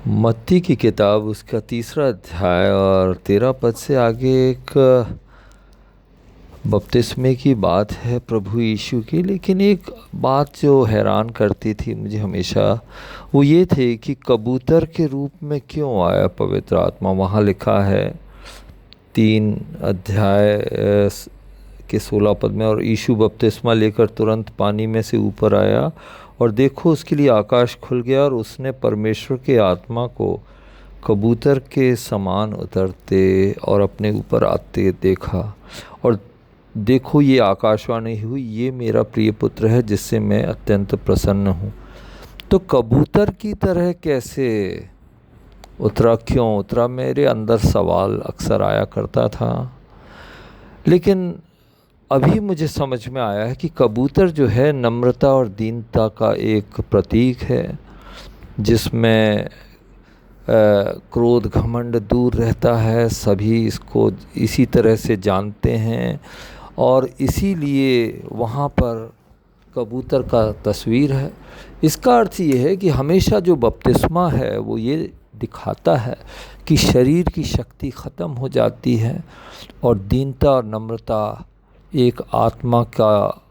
मत्ती की किताब उसका 3रा अध्याय और 13 पद से आगे एक बपतिस्मे की बात है प्रभु यीशु की। लेकिन एक बात जो हैरान करती थी मुझे हमेशा, वो ये थे कि कबूतर के रूप में क्यों आया पवित्र आत्मा। वहाँ लिखा है 3 अध्याय के 16 पद में, और यीशु बपतिस्मा लेकर तुरंत पानी में से ऊपर आया और देखो उसके लिए आकाश खुल गया और उसने परमेश्वर के आत्मा को कबूतर के समान उतरते और अपने ऊपर आते देखा। और देखो ये आकाशवाणी हुई, ये मेरा प्रिय पुत्र है जिससे मैं अत्यंत प्रसन्न हूँ। तो कबूतर की तरह कैसे उतरा, क्यों उतरा, मेरे अंदर सवाल अक्सर आया करता था। लेकिन अभी मुझे समझ में आया है कि कबूतर जो है नम्रता और दीनता का एक प्रतीक है, जिसमें क्रोध घमंड दूर रहता है। सभी इसको इसी तरह से जानते हैं और इसीलिए वहाँ पर कबूतर का तस्वीर है। इसका अर्थ ये है कि हमेशा जो बपतिस्मा है वो ये दिखाता है कि शरीर की शक्ति ख़त्म हो जाती है और दीनता और नम्रता एक आत्मा का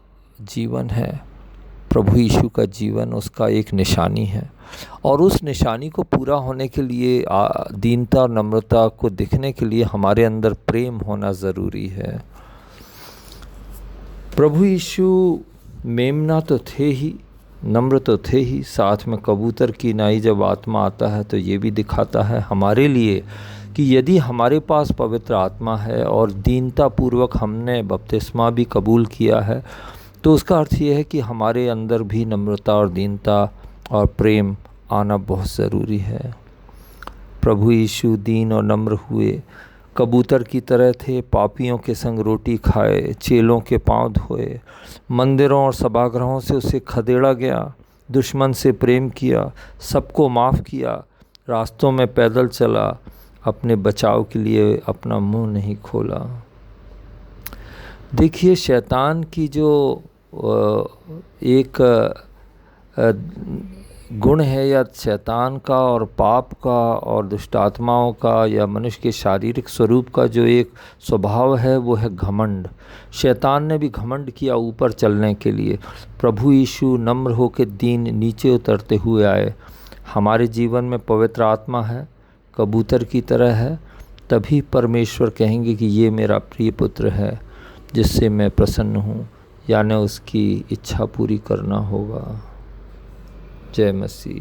जीवन है। प्रभु यीशु का जीवन उसका एक निशानी है और उस निशानी को पूरा होने के लिए दीनता और नम्रता को दिखने के लिए हमारे अंदर प्रेम होना ज़रूरी है। प्रभु यीशु मेमना तो थे ही, नम्र तो थे ही, साथ में कबूतर की नाई जब आत्मा आता है तो ये भी दिखाता है हमारे लिए कि यदि हमारे पास पवित्र आत्मा है और दीनता पूर्वक हमने बपतिस्मा भी कबूल किया है, तो उसका अर्थ ये है कि हमारे अंदर भी नम्रता और दीनता और प्रेम आना बहुत ज़रूरी है। प्रभु यीशु दीन और नम्र हुए, कबूतर की तरह थे, पापियों के संग रोटी खाए, चेलों के पांव धोए, मंदिरों और सभागृहों से उसे खदेड़ा गया, दुश्मन से प्रेम किया, सबको माफ़ किया, रास्तों में पैदल चला, अपने बचाव के लिए अपना मुंह नहीं खोला। देखिए शैतान की जो एक गुण है, या शैतान का और पाप का और दुष्ट आत्माओं का या मनुष्य के शारीरिक स्वरूप का जो एक स्वभाव है वो है घमंड। शैतान ने भी घमंड किया ऊपर चलने के लिए। प्रभु यीशु नम्र होकर दीन नीचे उतरते हुए आए। हमारे जीवन में पवित्र आत्मा है, कबूतर की तरह है, तभी परमेश्वर कहेंगे कि ये मेरा प्रिय पुत्र है जिससे मैं प्रसन्न हूँ, यानी उसकी इच्छा पूरी करना होगा। जय मसीह।